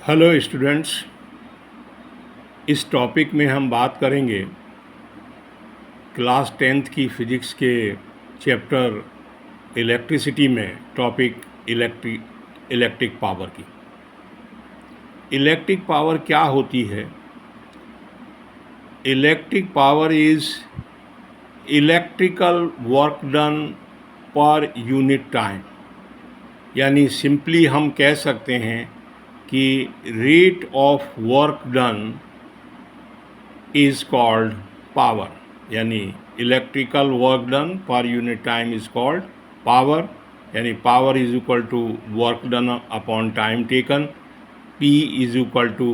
Hello students, इस topic में हम बात करेंगे क्लास 10th की फ़िज़िक्स के चैप्टर इलेक्ट्रिसिटी में टॉपिक इलेक्ट्रिक पावर की। इलेक्ट्रिक पावर क्या होती है? Electric power is electrical work done per unit time, यानी सिंपली हम कह सकते हैं कि rate of work done is called power, यानी electrical work done per unit time is called power, यानी power is equal to work done upon time taken, P is equal to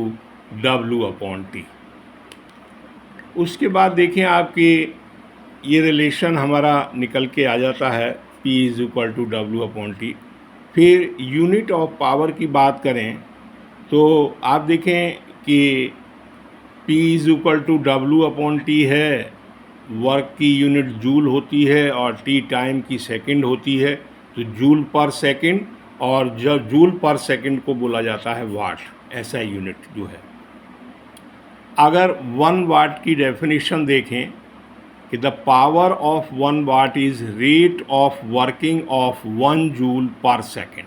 W upon T। उसके बाद देखें आपके ये relation हमारा निकल के आ जाता है P is equal to W upon T। फिर यूनिट ऑफ पावर की बात करें तो आप देखें कि P is equal to W upon T है, वर्क की यूनिट जूल होती है और T टाइम की सेकंड होती है, तो जूल पर सेकंड, और जब जूल पर सेकंड को बोला जाता है वाट, ऐसा यूनिट जो है। अगर 1 वाट की डेफिनेशन देखें कि the power of 1 what is rate of working of 1 joule पर सेकंड,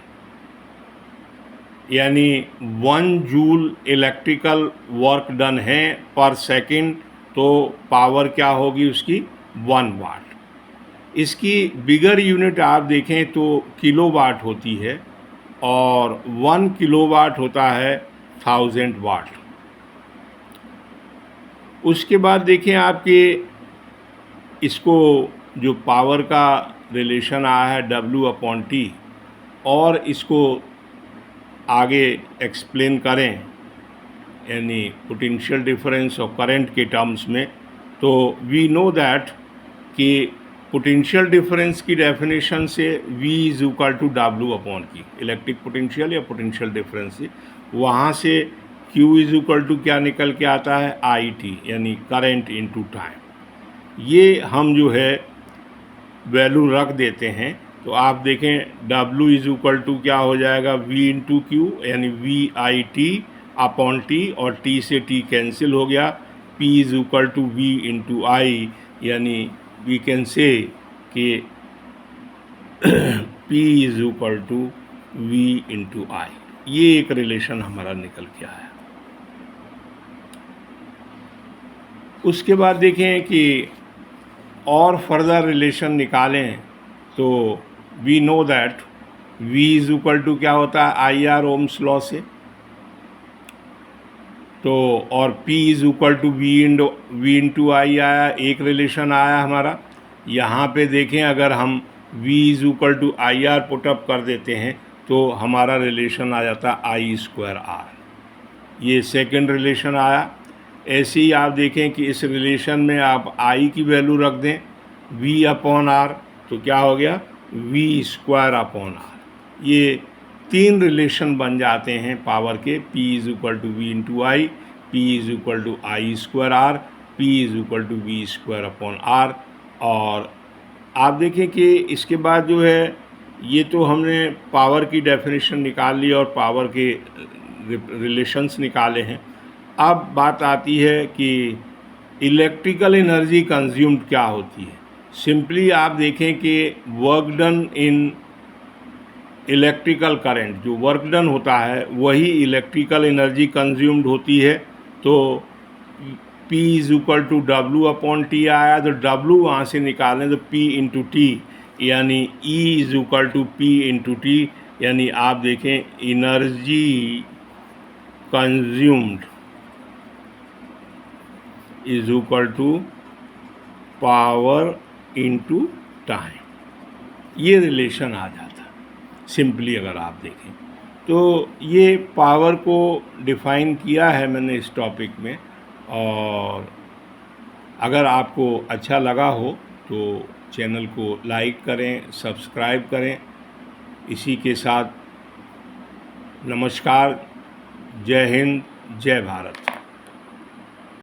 यानी 1 जूल इलेक्ट्रिकल वर्क डन है पर सेकंड, तो पावर क्या होगी उसकी 1 वाट। इसकी बिगर यूनिट आप देखें तो किलोवाट होती है और 1 किलोवाट होता है 1000 वाट। उसके बाद देखें आपके इसको जो पावर का रिलेशन आया है W अपॉन T, और इसको आगे एक्सप्लेन करें यानी पोटेंशियल डिफरेंस और करंट के टर्म्स में, तो वी नो दैट कि पोटेंशियल डिफरेंस की डेफिनेशन से V is equal to W upon की, इलेक्ट्रिक पोटेंशियल या पोटेंशियल डिफरेंस से, वहाँ से Q इज इक्वल टू क्या निकल के आता है IT, यानी करंट इनटू टाइम। ये हम जो है वैल्यू रख देते हैं, तो आप देखें W इज इक्वल टू क्या हो जाएगा V इंटू क्यू, यानी VIT अपॉन T, और T से T कैंसिल हो गया, P is equal to V into I, यानी वी कैन से कि P is equal to V into I। ये एक रिलेशन हमारा निकल के आया। उसके बाद देखें कि और फर्दर रिलेशन निकालें तो we know that V is equal to क्या होता है IR ओम्स लॉ से, तो और P is equal to V into I आया, एक रिलेशन आया हमारा। यहाँ पे देखें अगर हम V is equal to IR put up कर देते हैं तो हमारा रिलेशन आ जाता है I²R, ये सेकंड रिलेशन आया। ऐसे ही आप देखें कि इस रिलेशन में आप I की वैल्यू रख दें V अपॉन R, तो क्या हो गया V² अपॉन R। ये 3 रिलेशन बन जाते हैं पावर के, P is equal to V into I, P is equal to I²R, P is equal to V² upon R। और आप देखें कि इसके बाद जो है ये तो हमने पावर की डेफिनेशन निकाल ली और पावर के रिलेशंस निकाले हैं। अब बात आती है कि इलेक्ट्रिकल एनर्जी कंज्यूम्ड क्या होती है। सिंपली आप देखें कि work done in electrical current, जो वर्क डन होता है वही इलेक्ट्रिकल एनर्जी कंज्यूम्ड होती है, तो P is equal to W upon T आया, तो W वहाँ से निकालें तो P इंटू T, यानी E is equal to P into T, यानी आप देखें energy consumed is equal to power into time. ये रिलेशन आ जाता है सिंपली अगर आप देखें तो। ये पावर को डिफ़ाइन किया है मैंने इस टॉपिक में, और अगर आपको अच्छा लगा हो तो चैनल को लाइक करें, सब्सक्राइब करें। इसी के साथ नमस्कार, जय हिंद, जय भारत।